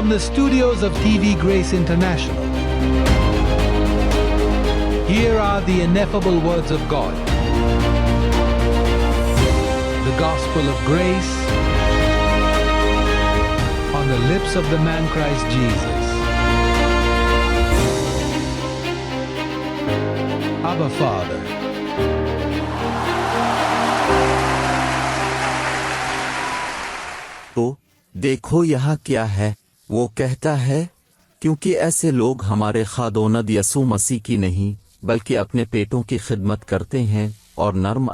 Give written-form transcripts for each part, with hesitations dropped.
From the studios of TV Grace International, here are the ineffable words of God. The gospel of grace on the lips of the man Christ Jesus. Abba Father. तो देखो यहाँ क्या है, वो कहता है, क्योंकि ऐसे लोग हमारे खादोनद यसू मसीह की नहीं बल्कि अपने पेटों की खिदमत करते हैं और नर्म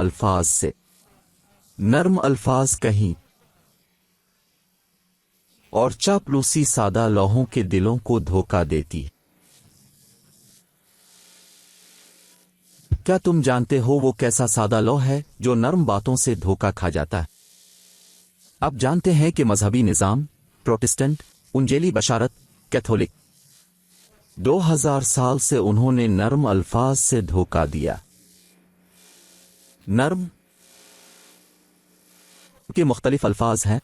अल्फाज कहीं और चापलूसी सादा लोगों के दिलों को धोखा देती। क्या तुम जानते हो वो कैसा सादा लो है जो नर्म बातों से धोखा खा जाता है? आप जानते हैं कि मजहबी निजाम, प्रोटेस्टेंट, उंजेली बशारत, कैथोलिक 2000 साल से उन्होंने नर्म अल्फाज से धोखा दिया। नर्म के मुख्तलिफ अल्फाज हैं।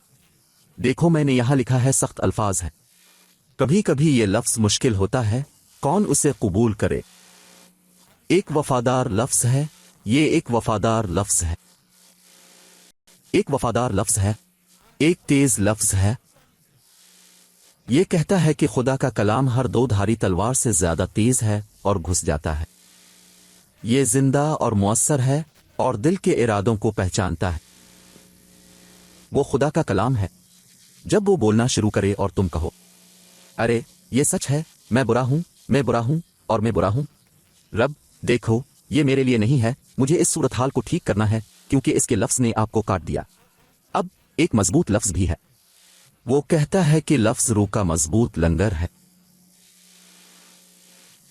देखो मैंने यहां लिखा है सख्त अल्फाज है। कभी कभी ये लफ्ज मुश्किल होता है, कौन उसे कबूल करे। एक वफादार लफ्ज है, ये एक वफादार लफ्ज है। एक वफादार लफ्ज है, एक तेज लफ्ज है। ये कहता है कि खुदा का कलाम हर दो धारी तलवार से ज्यादा तेज है और घुस जाता है। ये जिंदा और मुअस्सर है और दिल के इरादों को पहचानता है। वो खुदा का कलाम है। जब वो बोलना शुरू करे और तुम कहो, अरे ये सच है, मैं बुरा हूं, मैं बुरा हूं और मैं बुरा हूं, रब देखो ये मेरे लिए नहीं है, मुझे इस सूरत हाल को ठीक करना है क्योंकि इसके लफ्ज ने आपको काट दिया। अब एक मजबूत लफ्ज भी है। वो कहता है कि लफ्ज रूह का मजबूत लंगर है।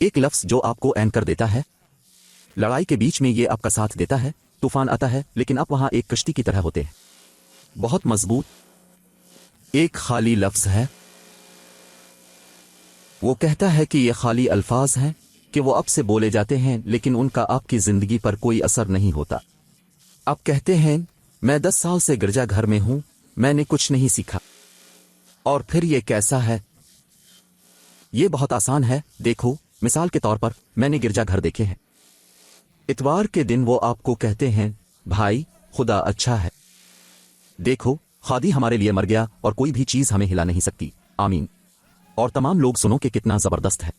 एक लफ्ज जो आपको एंकर देता है। लड़ाई के बीच में ये आपका साथ देता है। तूफान आता है लेकिन आप वहां एक कश्ती की तरह होते हैं। बहुत मजबूत। एक खाली लफ्ज है। वो कहता है कि ये खाली अल्फाज हैं कि वो अब से बोले जाते हैं लेकिन उनका आपकी जिंदगी पर कोई असर नहीं होता। आप कहते हैं, मैं 10 साल से गिरजा घर में हूं, मैंने कुछ नहीं सीखा। और फिर ये कैसा है? ये बहुत आसान है। देखो मिसाल के तौर पर मैंने गिरजा घर देखे हैं। इतवार के दिन वो आपको कहते हैं, भाई खुदा अच्छा है, देखो खादी हमारे लिए मर गया और कोई भी चीज हमें हिला नहीं सकती, आमीन। और तमाम लोग सुनो कि कितना जबरदस्त है।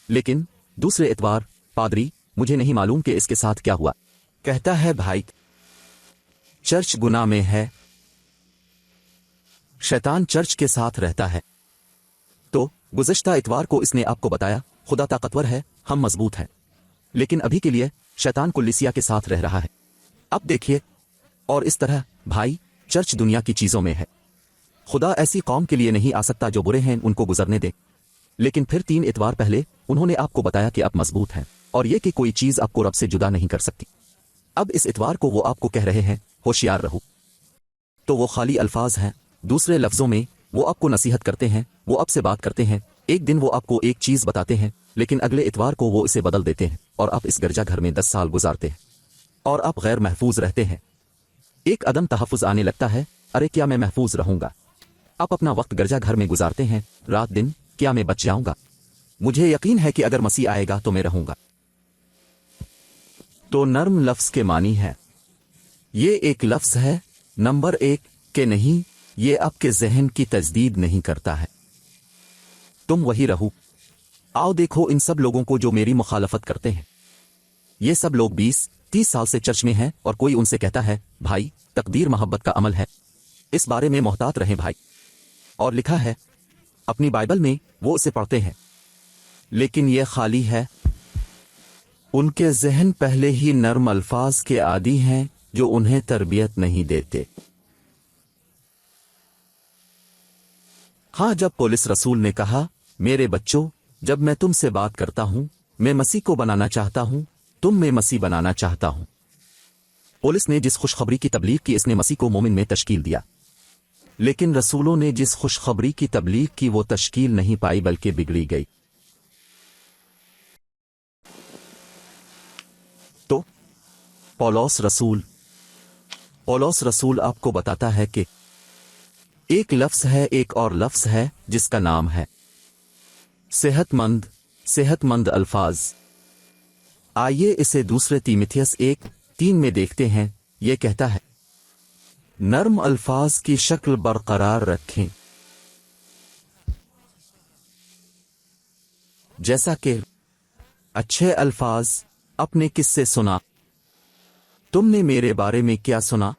लेकिन दूसरे इतवार पादरी, मुझे नहीं मालूम कि इसके साथ क्या हुआ, कहता है, भाई चर्च गुनाह में है, शैतान चर्च के साथ रहता है। तो गुज़श्ता इतवार को इसने आपको बताया, खुदा ताकतवर है, हम मजबूत हैं, लेकिन अभी के लिए शैतान कुल्लिसिया के साथ रह रहा है। अब देखिए, और इस तरह भाई चर्च दुनिया की चीजों में है। खुदा ऐसी कौम के लिए नहीं आ सकता जो बुरे हैं उनको गुजरने दे। लेकिन फिर 3 इतवार पहले उन्होंने आपको बताया कि आप मजबूत हैं और ये कि कोई चीज आपको रब से जुदा नहीं कर सकती। अब इस इतवार को वो आपको कह रहे हैं, होशियार रहो। तो वो खाली अल्फाज हैं। दूसरे लफ्जों में वो आपको नसीहत करते हैं, वो आपसे बात करते हैं। एक दिन वो आपको एक चीज बताते हैं लेकिन अगले इतवार को वो इसे बदल देते हैं और आप इस गिरजा घर में 10 साल गुजारते हैं और आप गैर महफूज रहते हैं। एक अदम तहफ़्फ़ुज़ आने लगता है, अरे क्या मैं महफूज रहूंगा? आप अपना वक्त गिरजा घर में गुजारते हैं रात दिन, क्या मैं बच जाऊंगा? मुझे यकीन है कि अगर मसीह आएगा तो मैं रहूंगा। तो नर्म लफ्ज के मानी है। ये एक लफ्ज है, नंबर 1 के नहीं, ये आपके जहन की तजदीद नहीं करता है। तुम वही रहो। आओ देखो इन सब लोगों को जो मेरी मुखालफत करते हैं। ये सब लोग 20-30 साल से चर्च में हैं और कोई उनसे कहता है, भाई तकदीर मोहब्बत का अमल है, इस बारे में मोहतात रहें भाई। और लिखा है अपनी बाइबल में, वो उसे पढ़ते हैं लेकिन ये खाली है। उनके जहन पहले ही नर्म अल्फाज के आदी हैं जो उन्हें तरबियत नहीं देते। हाँ, जब पौलुस रसूल ने कहा, मेरे बच्चों, जब मैं तुमसे बात करता हूं, मैं मसीह को बनाना चाहता हूं, तुम में मसीह बनाना चाहता हूं। पौलुस ने जिस खुशखबरी की तबलीग की, इसने मसीह को मोमिन में तश्कील दिया। लेकिन रसूलों ने जिस खुशखबरी की तबलीग की वो तश्कील नहीं पाई बल्कि बिगड़ी गई। तो पौलुस रसूल आपको बताता है कि ایک لفظ ہے، ایک اور لفظ ہے جس کا نام ہے صحت مند. صحت مند الفاظ. آئیے اسے دوسرے تیموتھیوس 1:3 میں دیکھتے ہیں. یہ کہتا ہے نرم الفاظ کی شکل برقرار رکھیں، جیسا کہ اچھے الفاظ. آپ نے کس سے سنا؟ تم نے میرے بارے میں کیا سنا؟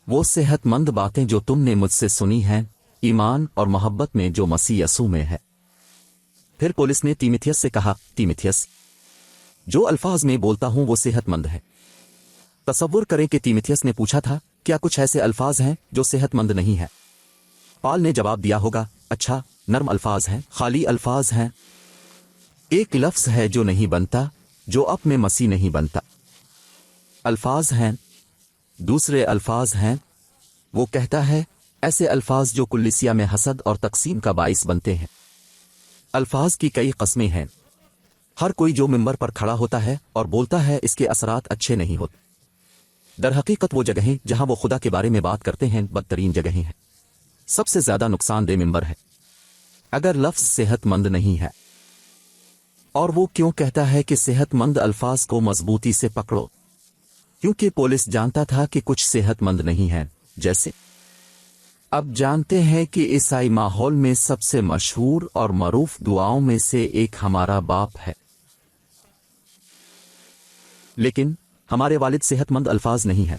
وہ صحت مند باتیں جو تم نے مجھ سے سنی ہیں، ایمان اور محبت میں جو مسیح یسوع میں ہے. پھر پولس نے تیموتھیوس سے کہا، تیموتھیوس، جو الفاظ میں بولتا ہوں وہ صحت مند ہے. تصور کریں کہ تیموتھیوس نے پوچھا تھا، کیا کچھ ایسے الفاظ ہیں جو صحت مند نہیں ہے؟ پال نے جواب دیا ہوگا، اچھا، نرم الفاظ ہیں، خالی الفاظ ہیں. ایک لفظ ہے جو نہیں بنتا، جو اب میں مسیح نہیں بنتا. الفاظ ہیں، دوسرے الفاظ ہیں. وہ کہتا ہے ایسے الفاظ جو کلیسیا میں حسد اور تقسیم کا باعث بنتے ہیں. الفاظ کی کئی قسمیں ہیں. ہر کوئی جو منبر پر کھڑا ہوتا ہے اور بولتا ہے اس کے اثرات اچھے نہیں ہوتے. در حقیقت وہ جگہیں جہاں وہ خدا کے بارے میں بات کرتے ہیں بدترین جگہیں ہیں. سب سے زیادہ نقصان دہ منبر ہے اگر لفظ صحت مند نہیں ہے. اور وہ کیوں کہتا ہے کہ صحت مند الفاظ کو مضبوطی سے پکڑو؟ کیونکہ پولس جانتا تھا کہ کچھ صحت مند نہیں ہیں. جیسے اب جانتے ہیں کہ عیسائی ماحول میں سب سے مشہور اور معروف دعاؤں میں سے ایک ہمارا باپ ہے. لیکن ہمارے والد صحت مند الفاظ نہیں ہیں،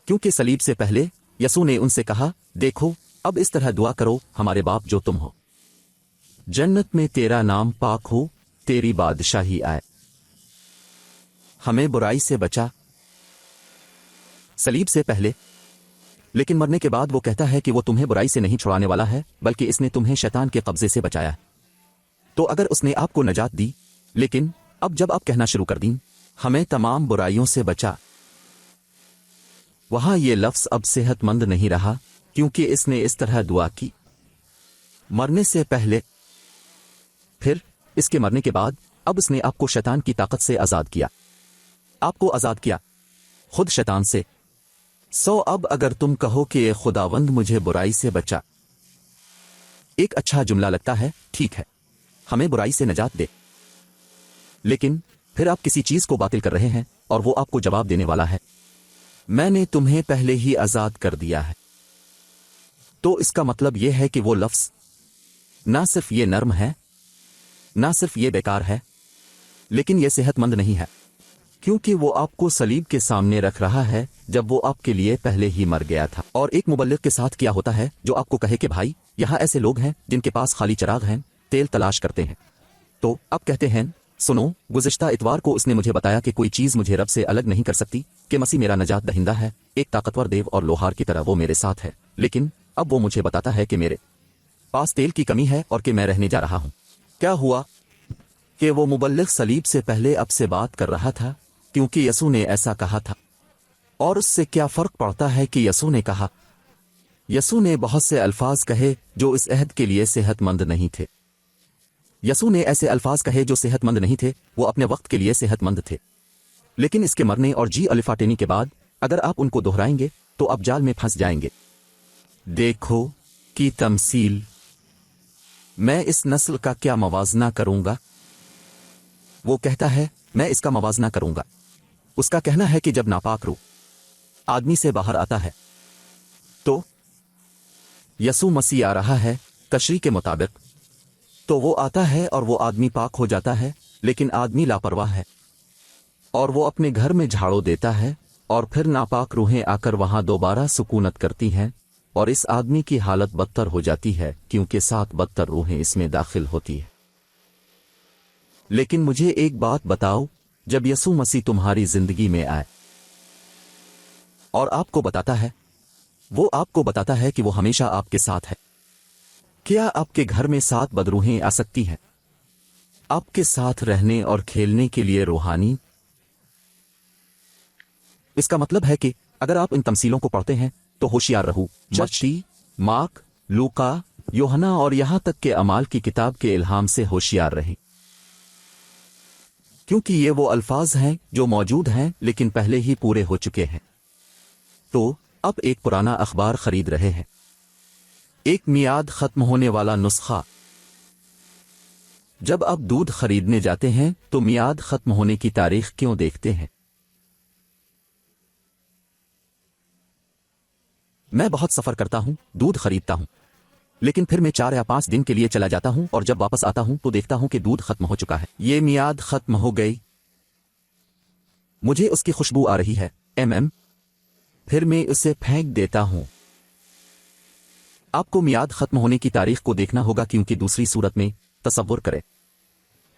کیونکہ صلیب سے پہلے یسوع نے ان سے کہا، دیکھو اب اس طرح دعا کرو، ہمارے باپ جو تم ہو، جنت میں تیرا نام پاک ہو، تیری بادشاہی آئے، ہمیں برائی سے بچا. صلیب سے پہلے. لیکن مرنے کے بعد وہ کہتا ہے کہ وہ تمہیں برائی سے نہیں چھڑانے والا ہے بلکہ اس نے تمہیں شیطان کے قبضے سے بچایا ہے. تو اگر اس نے آپ کو نجات دی، لیکن اب جب آپ کہنا شروع کر دیں ہمیں تمام برائیوں سے بچا، وہاں یہ لفظ اب صحت مند نہیں رہا، کیونکہ اس نے اس طرح دعا کی مرنے سے پہلے. پھر اس کے مرنے کے بعد اب اس نے آپ کو شیطان کی طاقت سے آزاد کیا. آپ کو آزاد کیا خود شیطان سے. اب اگر تم کہو کہ اے خداوند مجھے برائی سے بچا، ایک اچھا جملہ لگتا ہے، ٹھیک ہے، ہمیں برائی سے نجات دے. لیکن پھر آپ کسی چیز کو باطل کر رہے ہیں اور وہ آپ کو جواب دینے والا ہے، میں نے تمہیں پہلے ہی آزاد کر دیا ہے. تو اس کا مطلب یہ ہے کہ وہ لفظ نہ صرف یہ نرم ہے، نہ صرف یہ بیکار ہے، لیکن یہ صحت مند نہیں ہے، کیونکہ وہ آپ کو صلیب کے سامنے رکھ رہا ہے جب وہ آپ کے لیے پہلے ہی مر گیا تھا. اور ایک مبلغ کے ساتھ کیا ہوتا ہے جو آپ کو کہے کہ بھائی یہاں ایسے لوگ ہیں جن کے پاس خالی چراغ ہیں، تیل تلاش کرتے ہیں. تو آپ کہتے ہیں، سنو، گزشتہ اتوار کو اس نے مجھے بتایا کہ کوئی چیز مجھے رب سے الگ نہیں کر سکتی، کہ مسیح میرا نجات دہندہ ہے، ایک طاقتور دیو اور لوہار کی طرح وہ میرے ساتھ ہے. لیکن اب وہ مجھے بتاتا ہے کہ میرے پاس تیل کی کمی ہے اور کہ میں رہنے جا رہا ہوں. کیا ہوا کہ وہ مبلغ صلیب سے پہلے اب سے بات کر رہا تھا کیونکہ یسوع نے ایسا کہا تھا. اور اس سے کیا فرق پڑتا ہے کہ یسوع نے کہا؟ یسوع نے بہت سے الفاظ کہے جو اس عہد کے لیے صحت مند نہیں تھے. یسوع نے ایسے الفاظ کہے جو صحت مند نہیں تھے، وہ اپنے وقت کے لیے صحت مند تھے. لیکن اس کے مرنے اور جی الفاٹینی کے بعد اگر آپ ان کو دہرائیں گے تو آپ جال میں پھنس جائیں گے. دیکھو کی تمثیل، میں اس نسل کا کیا موازنہ کروں گا؟ وہ کہتا ہے میں اس کا موازنہ کروں گا. اس کا کہنا ہے کہ جب ناپاک روح آدمی سے باہر آتا ہے تو یسوع مسیح آ رہا ہے تشریح کے مطابق، تو وہ آتا ہے اور وہ آدمی پاک ہو جاتا ہے، لیکن آدمی لاپرواہ ہے اور وہ اپنے گھر میں جھاڑو دیتا ہے اور پھر ناپاک روحیں آ کر وہاں دوبارہ سکونت کرتی ہیں اور اس آدمی کی حالت بدتر ہو جاتی ہے کیونکہ 7 بدتر روحیں اس میں داخل ہوتی ہیں. لیکن مجھے ایک بات بتاؤ، جب یسوع مسیح تمہاری زندگی میں آئے اور آپ کو بتاتا ہے، وہ آپ کو بتاتا ہے کہ وہ ہمیشہ آپ کے ساتھ ہے، کیا آپ کے گھر میں 7 بدروحیں آ سکتی ہیں آپ کے ساتھ رہنے اور کھیلنے کے لیے روحانی؟ اس کا مطلب ہے کہ اگر آپ ان تمثیلوں کو پڑھتے ہیں تو ہوشیار رہو. متی، مارک، لوکا، یوحنا اور یہاں تک کہ اعمال کی کتاب کے الہام سے ہوشیار رہیں، کیونکہ یہ وہ الفاظ ہیں جو موجود ہیں لیکن پہلے ہی پورے ہو چکے ہیں. تو اب ایک پرانا اخبار خرید رہے ہیں، ایک میعاد ختم ہونے والا نسخہ۔ جب آپ دودھ خریدنے جاتے ہیں تو میعاد ختم ہونے کی تاریخ کیوں دیکھتے ہیں؟ میں بہت سفر کرتا ہوں، دودھ خریدتا ہوں، لیکن پھر میں 4 یا 5 دن کے لیے چلا جاتا ہوں اور جب واپس آتا ہوں تو دیکھتا ہوں کہ دودھ ختم ہو چکا ہے۔ یہ میعاد ختم ہو گئی، مجھے اس کی خوشبو آ رہی ہے، پھر میں اسے پھینک دیتا ہوں۔ آپ کو میعاد ختم ہونے کی تاریخ کو دیکھنا ہوگا، کیونکہ دوسری صورت میں تصور کریں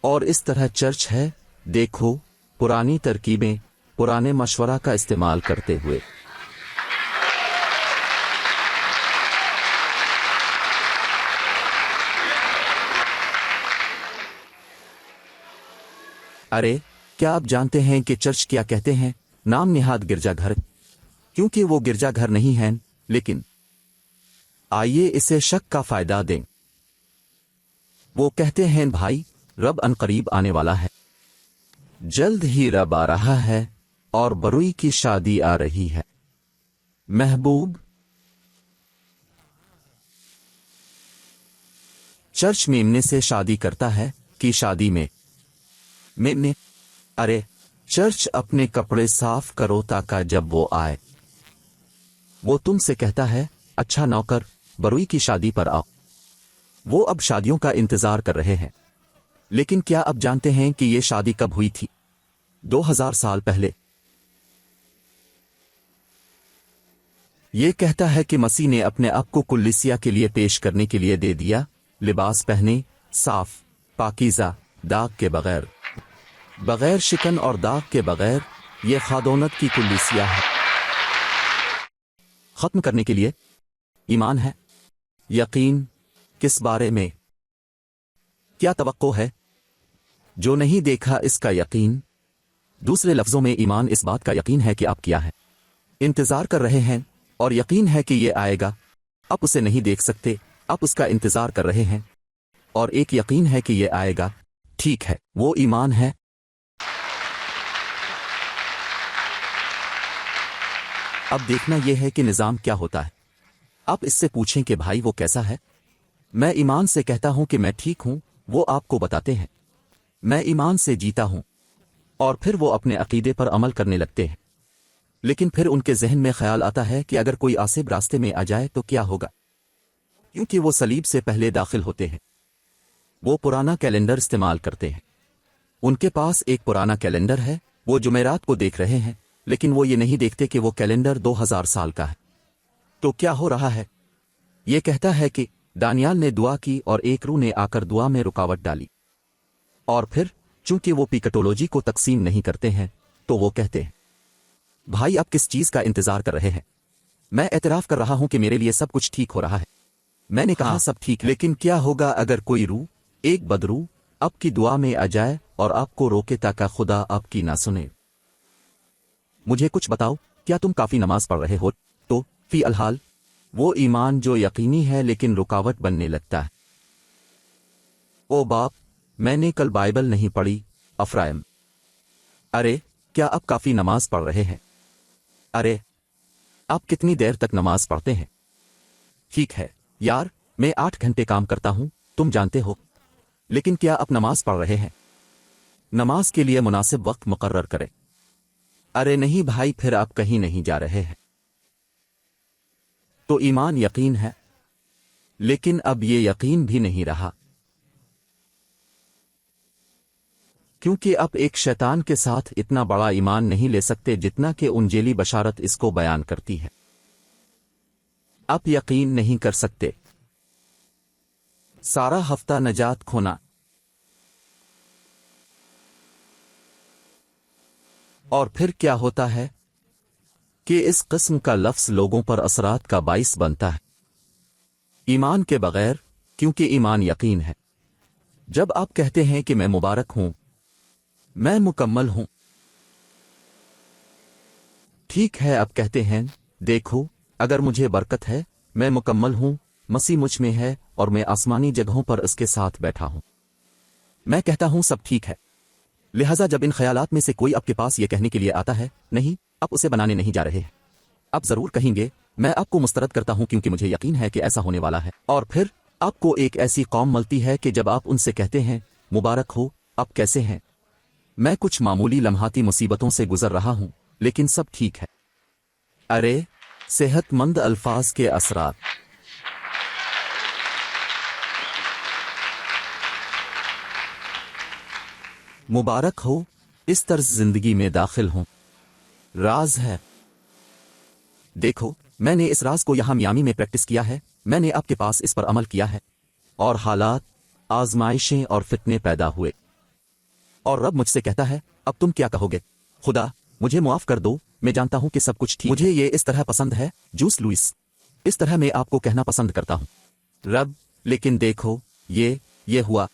اور اس طرح چرچ ہے، دیکھو پرانی ترکیبیں، پرانے مشورہ کا استعمال کرتے ہوئے۔ ارے کیا آپ جانتے ہیں کہ چرچ کیا کہتے ہیں؟ نام نہاد گرجا گھر، کیونکہ وہ گرجا گھر نہیں ہیں، لیکن آئیے اسے شک کا فائدہ دیں۔ وہ کہتے ہیں بھائی رب عنقریب آنے والا ہے، جلد ہی رب آ رہا ہے اور بروئی کی شادی آ رہی ہے۔ محبوب چرچ میمنے سے شادی کرتا ہے کہ شادی میں میمنے؟ ارے چرچ اپنے کپڑے صاف کرو تاکہ جب وہ آئے وہ تم سے کہتا ہے اچھا نوکر، بروئی کی شادی پر آؤ۔ وہ اب شادیوں کا انتظار کر رہے ہیں، لیکن کیا اب جانتے ہیں کہ یہ شادی کب ہوئی تھی؟ 2000 سال پہلے۔ یہ کہتا ہے کہ مسیح نے اپنے آپ کو کلیسیا کے لیے پیش کرنے کے لیے دے دیا، لباس پہنے، صاف، پاکیزہ، داغ کے بغیر، بغیر شکن اور داغ کے بغیر۔ یہ خادونت کی کلیسیا ہے۔ ختم کرنے کے لیے ایمان ہے، یقین کس بارے میں؟ کیا توقع ہے؟ جو نہیں دیکھا اس کا یقین۔ دوسرے لفظوں میں ایمان اس بات کا یقین ہے کہ آپ کیا ہے انتظار کر رہے ہیں، اور یقین ہے کہ یہ آئے گا۔ آپ اسے نہیں دیکھ سکتے، آپ اس کا انتظار کر رہے ہیں، اور ایک یقین ہے کہ یہ آئے گا۔ ٹھیک ہے، وہ ایمان ہے۔ اب دیکھنا یہ ہے کہ نظام کیا ہوتا ہے۔ آپ اس سے پوچھیں کہ بھائی وہ کیسا ہے؟ میں ایمان سے کہتا ہوں کہ میں ٹھیک ہوں، وہ آپ کو بتاتے ہیں میں ایمان سے جیتا ہوں، اور پھر وہ اپنے عقیدے پر عمل کرنے لگتے ہیں۔ لیکن پھر ان کے ذہن میں خیال آتا ہے کہ اگر کوئی عاصب راستے میں آ جائے تو کیا ہوگا، کیونکہ وہ صلیب سے پہلے داخل ہوتے ہیں۔ وہ پرانا کیلنڈر استعمال کرتے ہیں، ان کے پاس ایک پرانا کیلنڈر ہے، وہ جمعرات کو دیکھ رہے ہیں، لیکن وہ یہ نہیں دیکھتے کہ وہ کیلنڈر 2000 سال کا ہے۔ تو کیا ہو رہا ہے؟ یہ کہتا ہے کہ دانیال نے دعا کی اور ایک روح نے آ کر دعا میں رکاوٹ ڈالی، اور پھر چونکہ وہ پیکٹولوجی کو تقسیم نہیں کرتے ہیں تو وہ کہتے ہیں بھائی آپ کس چیز کا انتظار کر رہے ہیں؟ میں اعتراف کر رہا ہوں کہ میرے لیے سب کچھ ٹھیک ہو رہا ہے۔ میں نے کہا سب ٹھیک ہے، لیکن کیا ہوگا اگر کوئی روح، ایک بدروح، آپ کی دعا میں آ جائے اور آپ کو روکے تاکہ خدا آپ کی نہ سنے؟ مجھے کچھ بتاؤ، کیا تم کافی نماز پڑھ رہے ہو؟ تو فی الحال وہ ایمان جو یقینی ہے لیکن رکاوٹ بننے لگتا ہے۔ او باپ، میں نے کل بائبل نہیں پڑھی، افرائم۔ ارے کیا آپ کافی نماز پڑھ رہے ہیں؟ ارے آپ کتنی دیر تک نماز پڑھتے ہیں؟ ٹھیک ہے یار، میں 8 گھنٹے کام کرتا ہوں، تم جانتے ہو، لیکن کیا آپ نماز پڑھ رہے ہیں؟ نماز کے لیے مناسب وقت مقرر کریں۔ ارے نہیں بھائی، پھر آپ کہیں نہیں جا رہے ہیں۔ تو ایمان یقین ہے، لیکن اب یہ یقین بھی نہیں رہا، کیونکہ اب ایک شیطان کے ساتھ اتنا بڑا ایمان نہیں لے سکتے جتنا کہ انجیلی بشارت اس کو بیان کرتی ہے۔ اب یقین نہیں کر سکتے۔ سارا ہفتہ نجات کھونا، اور پھر کیا ہوتا ہے کہ اس قسم کا لفظ لوگوں پر اثرات کا باعث بنتا ہے، ایمان کے بغیر، کیونکہ ایمان یقین ہے۔ جب آپ کہتے ہیں کہ میں مبارک ہوں، میں مکمل ہوں، ٹھیک ہے، اب کہتے ہیں دیکھو اگر مجھے برکت ہے، میں مکمل ہوں، مسیح مجھ میں ہے اور میں آسمانی جگہوں پر اس کے ساتھ بیٹھا ہوں۔ میں کہتا ہوں سب ٹھیک ہے۔ لہذا جب ان خیالات میں سے کوئی آپ کے پاس یہ کہنے کے لیے آتا ہے نہیں، آپ اسے بنانے نہیں جا رہے ہیں، आप जरूर कहेंगे मैं आपको मुस्तरद करता हूं क्योंकि मुझे यकीन है कि ऐसा होने वाला है। और फिर आपको एक ऐसी कौम मिलती है कि जब आप उनसे कहते हैं मुबारक हो, आप कैसे हैं? मैं कुछ मामूली लम्हाती मुसीबतों से गुजर रहा हूं, लेकिन सब ठीक है। अरे सेहतमंद अल्फाज के असरात। मुबारक हो, इस तर्ज जिंदगी में दाखिल हूं। राज है। देखो, मैंने इस राज को यहां मियामी में प्रैक्टिस किया है। मैंने आपके पास इस पर अमल किया है और हालात, आजमाइशें और फितने पैदा हुए। और रब मुझसे कहता है अब तुम क्या कहोगे? खुदा मुझे मुआफ कर दो, मैं जानता हूं कि सब कुछ ठीक। मुझे ये इस तरह पसंद है, जूस लुइस। इस तरह मैं आपको कहना पसंद करता हूं। रब, लेकिन देखो ये हुआ।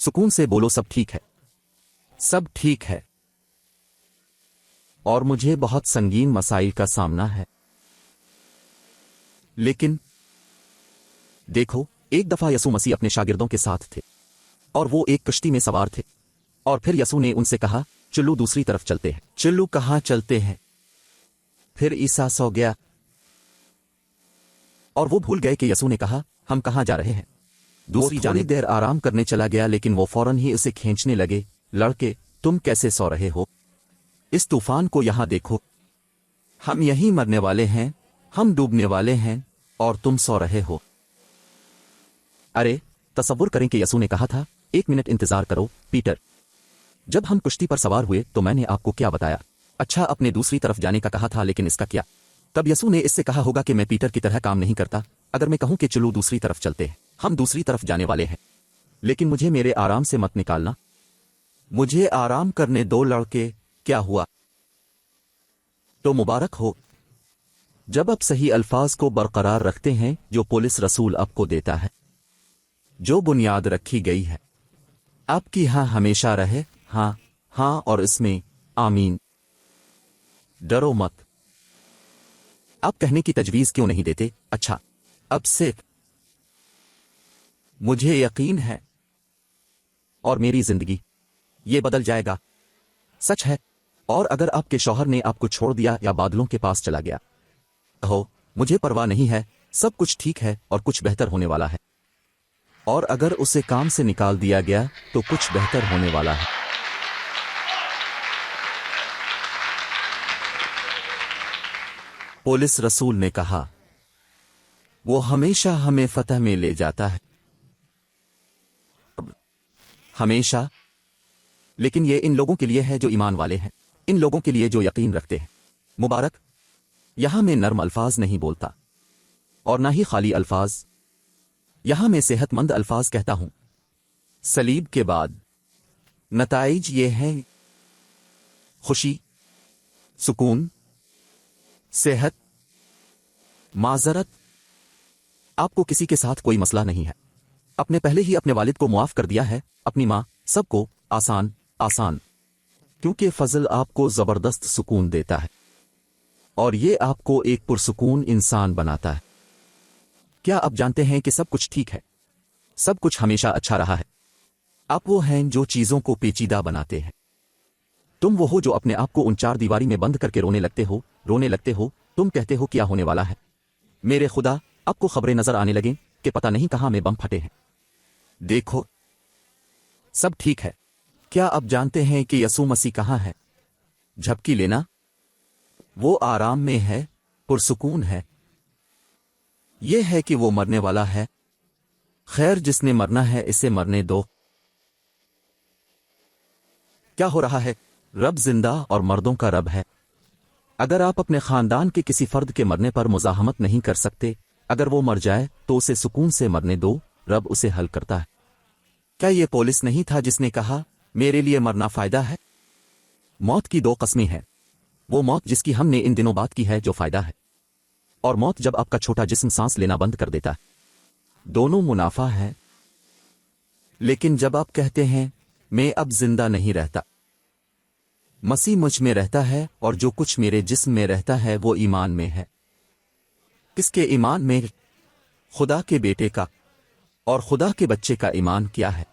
सुकून से बोलो सब ठीक है, सब ठीक है। और मुझे बहुत संगीन मसाइल का सामना है। लेकिन देखो, एक दफा यसू मसीह अपने शागिर्दों के साथ थे और वो एक कश्ती में सवार थे। और फिर यसू ने उनसे कहा चलो दूसरी तरफ चलते हैं। चलो कहां चलते हैं? फिर ईसा सो गया और वो भूल गए कि यसू ने कहा हम कहां जा रहे हैं। दूसरी जानिब देर आराम करने चला गया, लेकिन वो फौरन ही उसे खींचने लगे। लड़के, तुम कैसे सो रहे हो? इस तूफान को यहां देखो, हम यहीं मरने वाले हैं, हम डूबने वाले हैं और तुम सो रहे हो। अरे तसव्वुर करें कि यसू ने कहा था 1 मिनट इंतजार करो पीटर। जब हम कुश्ती पर सवार हुए तो मैंने आपको क्या बताया? अच्छा, अपने दूसरी तरफ जाने का कहा था, लेकिन इसका क्या? तब यसू ने इससे कहा होगा कि मैं पीटर की तरह काम नहीं करता। अगर मैं कहूं कि चलो दूसरी तरफ चलते हैं, हम दूसरी तरफ जाने वाले हैं, लेकिन मुझे मेरे आराम से मत निकालना, मुझे आराम करने दो। लड़के, क्या हुआ? तो मुबारक हो जब आप सही अल्फाज को बरकरार रखते हैं जो पुलिस रसूल आपको देता है, जो बुनियाद रखी गई है। आपकी हाँ हमेशा रहे, हाँ हाँ, और इसमें आमीन। डरो मत। आप कहने की तजवीज क्यों नहीं देते? अच्छा, अब से मुझे यकीन है और मेरी जिंदगी ये बदल जाएगा। सच है। और अगर आपके शौहर ने आपको छोड़ दिया या बादलों के पास चला गया, कहो मुझे परवाह नहीं है, सब कुछ ठीक है और कुछ बेहतर होने वाला है। और अगर उसे काम से निकाल दिया गया तो कुछ बेहतर होने वाला है। पुलिस रसूल ने कहा वो हमेशा हमें फतह में ले जाता है, हमेशा। लेकिन ये इन लोगों के लिए है जो ईमान वाले हैं, इन लोगों के लिए जो यकीन रखते हैं। मुबारक। यहां मैं नर्म अल्फाज नहीं बोलता और ना ही खाली अल्फाज, यहां मैं सेहतमंद अल्फाज कहता हूं। सलीब के बाद नताइज ये हैं खुशी, सुकून, सेहत, माजरत। आपको किसी के साथ कोई मसला नहीं है, आपने पहले ही अपने वालिद को मुआफ कर दिया है, अपनी मां, सबको। आसान आसान, क्योंकि फजल आपको जबरदस्त सुकून देता है और ये आपको एक पुरसुकून इंसान बनाता है। क्या आप जानते हैं कि सब कुछ ठीक है? सब कुछ हमेशा अच्छा रहा है। आप वो हैं जो चीजों को पेचीदा बनाते हैं। तुम वो हो जो अपने आप को उन 4 दीवारी में बंद करके रोने लगते हो। तुम कहते हो क्या होने वाला है? मेरे खुदा, आपको खबरें नजर आने लगें कि पता नहीं कहां में बम फटे हैं। देखो, सब ठीक है। क्या आप जानते हैं कि यसू मसीह कहां है? झपकी लेना। वो आराम में है, पुरसुकून है। यह है कि वो मरने वाला है। खैर, जिसने मरना है इसे मरने दो। क्या हो रहा है? रब जिंदा और मर्दों का रब है। अगर आप अपने खानदान के किसी फर्द के मरने पर मुजाहमत नहीं कर सकते, अगर वो मर जाए तो उसे सुकून से मरने दो, रब उसे हल करता है। क्या ये पौलुस नहीं था जिसने कहा मेरे लिए मरना फायदा है? मौत की 2 कस्में हैं। वो मौत जिसकी हमने इन दिनों बात की है जो फायदा है, और मौत जब आपका छोटा जिस्म सांस लेना बंद कर देता है। दोनों मुनाफा है। लेकिन जब आप कहते हैं मैं अब जिंदा नहीं रहता, मसीह मुझ में रहता है, और जो कुछ मेरे जिस्म में रहता है वो ईमान में है। किसके ईमान में? खुदा के बेटे का। और खुदा के बच्चे का ईमान क्या है?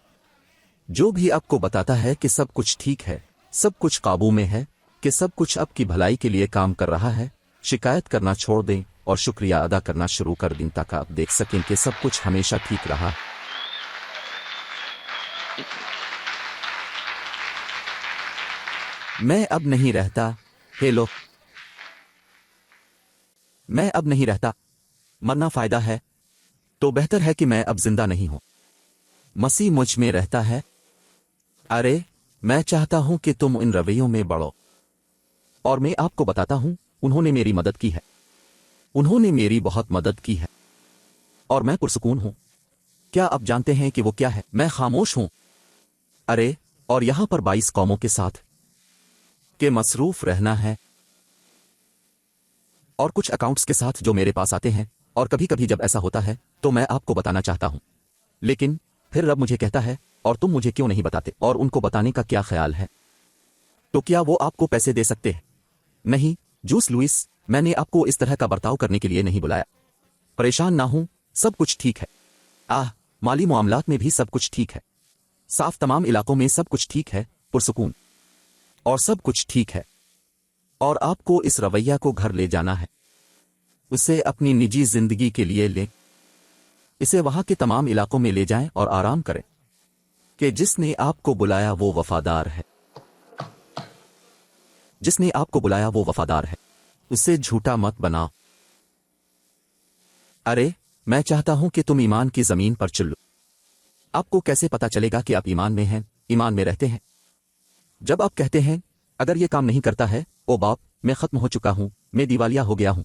जो भी आपको बताता है कि सब कुछ ठीक है, सब कुछ काबू में है, कि सब कुछ आपकी भलाई के लिए काम कर रहा है, शिकायत करना छोड़ दें और शुक्रिया अदा करना शुरू कर दें ताकि आप देख सकें कि सब कुछ हमेशा ठीक रहा। मैं अब नहीं रहता। हेलो, मैं अब नहीं रहता। मरना फायदा है, तो बेहतर है कि मैं अब जिंदा नहीं हूं। मसीह मुझ में रहता है। अरे, मैं चाहता हूं कि तुम इन रवैयों में बढ़ो। और मैं आपको बताता हूं, उन्होंने मेरी मदद की है। उन्होंने मेरी बहुत मदद की है और मैं पुरसुकून हूं। क्या आप जानते हैं कि वो क्या है? मैं खामोश हूं। अरे, और यहां पर 22 कौमों के साथ के मसरूफ रहना है और कुछ अकाउंट्स के साथ जो मेरे पास आते हैं, और कभी कभी जब ऐसा होता है तो मैं आपको बताना चाहता हूं, लेकिन फिर रब मुझे कहता है और तुम मुझे क्यों नहीं बताते? और उनको बताने का क्या ख्याल है? तो क्या वो आपको पैसे दे सकते हैं? नहीं, जूस लुइस, मैंने आपको इस तरह का बर्ताव करने के लिए नहीं बुलाया। परेशान ना हूं, सब कुछ ठीक है। माली मामलात में भी सब कुछ ठीक है। साफ तमाम इलाकों में सब कुछ ठीक है, पुरसुकून और सब कुछ ठीक है। और आपको इस रवैया को घर ले जाना है। उसे अपनी निजी जिंदगी के लिए लें। इसे वहां के तमाम इलाकों में ले जाएं और आराम करें कि जिसने आपको बुलाया वो वफादार है। जिसने आपको बुलाया वो वफादार है। उसे झूठा मत बनाओ। अरे, मैं चाहता हूं कि तुम ईमान की जमीन पर चलो। आपको कैसे पता चलेगा कि आप ईमान में हैं, ईमान में रहते हैं? जब आप कहते हैं, अगर ये काम नहीं करता है, ओ बाप, मैं खत्म हो चुका हूं, मैं दिवालिया हो गया हूं।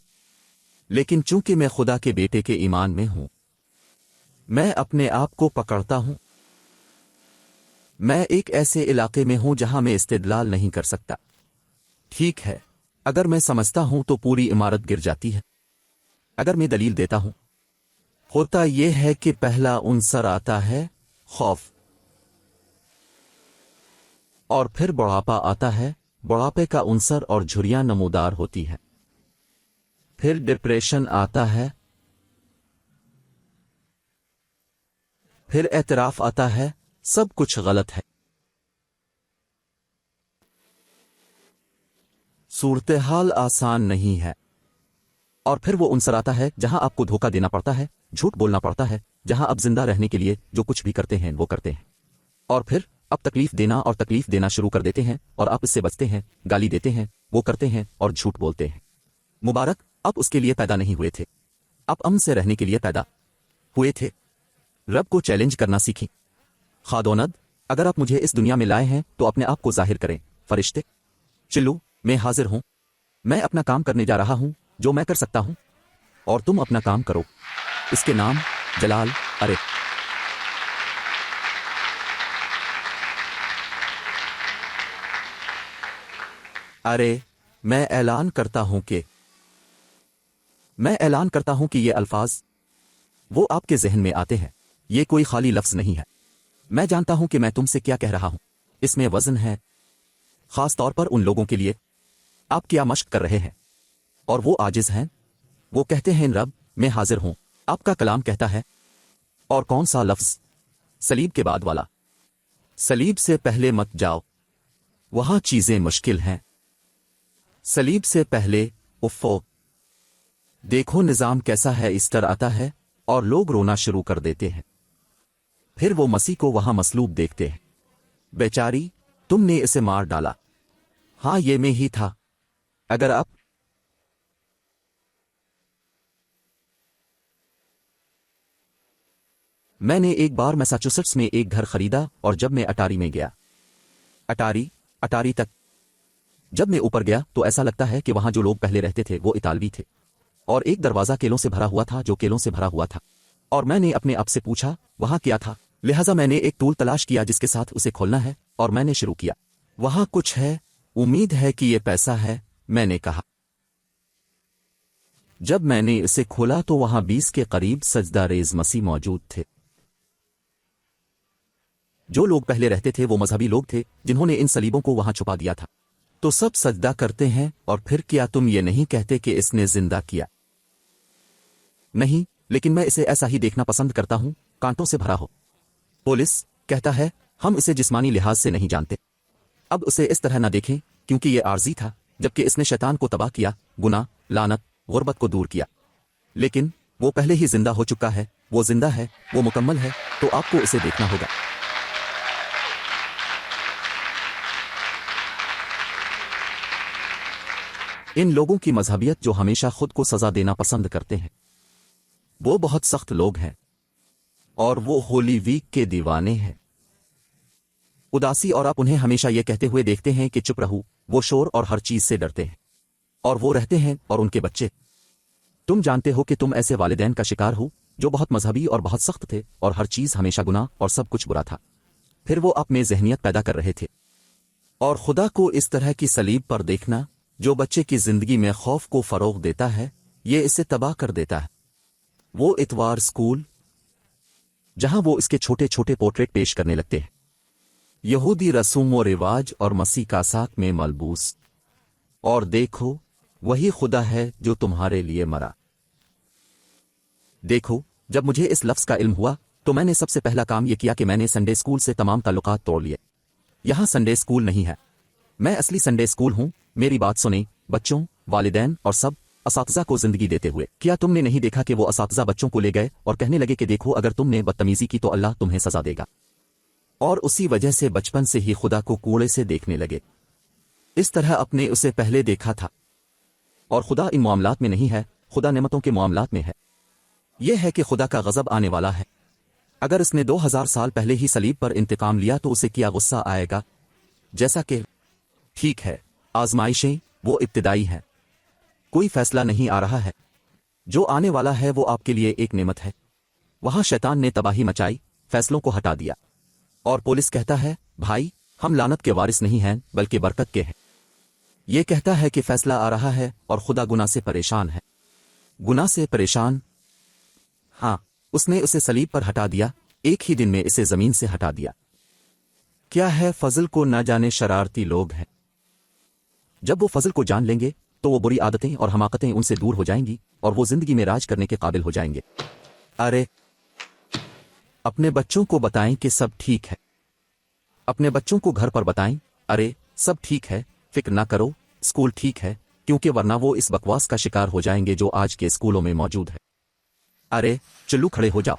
लेकिन चूंकि मैं खुदा के बेटे के ईमान में हूं, मैं अपने आप को पकड़ता हूं। मैं एक ऐसे इलाके में हूं जहां मैं इस्तेदलाल नहीं कर सकता। ठीक है, अगर मैं समझता हूं तो पूरी इमारत गिर जाती है। अगर मैं दलील देता हूं, होता यह है कि पहला उनसर आता है, खौफ, और फिर बुढ़ापा आता है। बुढ़ापे का उनसर और झुर्रियां नमूदार होती है। फिर डिप्रेशन आता है। फिर एतराफ आता है, सब कुछ गलत है। सूरत-ए-हाल आसान नहीं है। और फिर वो उनसर आता है जहां आपको धोखा देना पड़ता है, झूठ बोलना पड़ता है, जहां आप जिंदा रहने के लिए जो कुछ भी करते हैं वो करते हैं। और फिर अब तकलीफ देना और तकलीफ देना शुरू कर देते हैं और आप इससे बचते हैं, गाली देते हैं, वो करते हैं और झूठ बोलते हैं। मुबारक, आप उसके लिए पैदा नहीं हुए थे। आप अमन से रहने के लिए पैदा हुए थे। रब को चैलेंज करना सीखें। खादोनद, अगर आप मुझे इस दुनिया में लाए हैं तो अपने आप को जाहिर करें। फरिश्ते, चिल्लू, मैं हाजिर हूं। मैं अपना काम करने जा रहा हूं जो मैं कर सकता हूं, और तुम अपना काम करो। इसके नाम जलाल। अरे, मैं ऐलान करता हूं कि ये अल्फाज वो आपके जहन में आते हैं, ये कोई खाली लफ्ज नहीं है। मैं जानता हूं कि मैं तुमसे क्या कह रहा हूं। इसमें वजन है, खास तौर पर उन लोगों के लिए। आप क्या मश्क कर रहे हैं और वो आजिज हैं। वो कहते हैं, रब, मैं हाजिर हूं। आपका कलाम कहता है, और कौन सा लफ्ज? सलीब के बाद वाला। सलीब से पहले मत जाओ, वहां चीजें मुश्किल हैं। सलीब से पहले, उफ़ो, देखो निजाम कैसा है। ईस्टर आता है और लोग रोना शुरू कर देते हैं। फिर वो मसीह को वहां मसलूब देखते हैं। बेचारी, तुमने इसे मार डाला। हाँ, ये मैं ही था। अगर आप मैंने एक बार मैसाचुसेट्स में एक घर खरीदा और जब मैं अटारी में गया, अटारी तक जब मैं ऊपर गया तो ऐसा लगता है कि वहां जो लोग पहले रहते थे वो इतालवी थे। और एक दरवाजा केलों से भरा हुआ था जो केलों से भरा हुआ था। और मैंने अपने आप से पूछा वहां क्या था। लिहाजा मैंने एक टूल तलाश किया जिसके साथ उसे खोलना है और मैंने शुरू किया। वहां कुछ है, उम्मीद है कि ये पैसा है, मैंने कहा। जब मैंने इसे खोला तो वहां 20 के करीब सजदा रेज मसीह मौजूद थे। जो लोग पहले रहते थे वो मजहबी लोग थे जिन्होंने इन सलीबों को वहां छुपा दिया था। तो सब सजदा करते हैं। और फिर क्या तुम ये नहीं कहते कि इसने जिंदा किया? नहीं, लेकिन मैं इसे ऐसा ही देखना पसंद करता हूं, कांटों से भरा हो। पुलिस कहता है, हम इसे जिस्मानी लिहाज से नहीं जानते। अब उसे इस तरह ना देखें क्योंकि ये आर्जी था, जबकि इसने शैतान को तबाह किया, गुनाह लानत गुर्बत को दूर किया, लेकिन वो पहले ही जिंदा हो चुका है, वो जिंदा है, वो मुकम्मल है, तो आपको उसे देखना होगा। इन लोगों की मजहबियत जो हमेशा खुद को सजा देना पसंद करते हैं, वो बहुत सख्त लोग हैं और वो होली वीक के दीवाने हैं। उदासी और आप उन्हें हमेशा ये कहते हुए देखते हैं कि चुप रहो, वो शोर और हर चीज से डरते हैं और वो रहते हैं और उनके बच्चे। तुम जानते हो कि तुम ऐसे वालिदैन का शिकार हो जो बहुत मजहबी और बहुत सख्त थे और हर चीज हमेशा गुनाह और सब कुछ बुरा था। फिर वो आप में जहनियत पैदा कर रहे थे और खुदा को इस तरह की सलीब पर देखना जो बच्चे की जिंदगी में खौफ को फरोग देता है, ये इसे तबाह कर देता है। वो इतवार स्कूल जहां वो इसके छोटे छोटे पोर्ट्रेट पेश करने लगते हैं, यहूदी रसूम व रिवाज और मसीह का साथ में मलबूस, और देखो वही खुदा है जो तुम्हारे लिए मरा। देखो, जब मुझे इस लफ्ज का इल्म हुआ तो मैंने सबसे पहला काम यह किया कि मैंने संडे स्कूल से तमाम ताल्लुकात तोड़ लिए। यहां संडे स्कूल नहीं है, मैं असली संडे स्कूल हूं। मेरी बात सुने बच्चों, वालिदैन और सब असातिज़ा को जिंदगी देते हुए। क्या तुमने नहीं देखा कि वो असातिज़ा बच्चों को ले गए और कहने लगे कि देखो अगर तुमने बदतमीजी की तो अल्लाह तुम्हें सजा देगा, और उसी वजह से बचपन से ही खुदा को कूड़े से देखने लगे। इस तरह अपने उसे पहले देखा था, और खुदा इन मामलात में नहीं है, खुदा नेमतों के मामलात में है। यह है कि खुदा का गज़ब आने वाला है। अगर इसने 2000 साल पहले ही सलीब पर इंतकाम लिया तो उसे क्या गुस्सा आएगा। जैसा कि ठीक है, आजमाइशें वो इब्तिदाई हैं, कोई फैसला नहीं आ रहा है। जो आने वाला है वो आपके लिए एक नेमत है। वहां शैतान ने तबाही मचाई, फैसलों को हटा दिया, और पुलिस कहता है भाई हम लानत के वारिस नहीं हैं बल्कि बरकत के हैं। ये कहता है कि फैसला आ रहा है और खुदा गुनाह से परेशान है। गुनाह से परेशान? हाँ, उसने उसे सलीब पर हटा दिया, एक ही दिन में इसे जमीन से हटा दिया। क्या है फजल को न जाने शरारती लोग हैं। जब वो फजल को जान लेंगे तो वो बुरी आदतें और हमाकतें उनसे दूर हो जाएंगी और वो जिंदगी में राज करने के काबिल हो जाएंगे। अरे अपने बच्चों को बताएं कि सब ठीक है। अपने बच्चों को घर पर बताएं, अरे सब ठीक है, फिक्र ना करो, स्कूल ठीक है, क्योंकि वरना वो इस बकवास का शिकार हो जाएंगे जो आज के स्कूलों में मौजूद है। अरे चलो खड़े हो जाओ।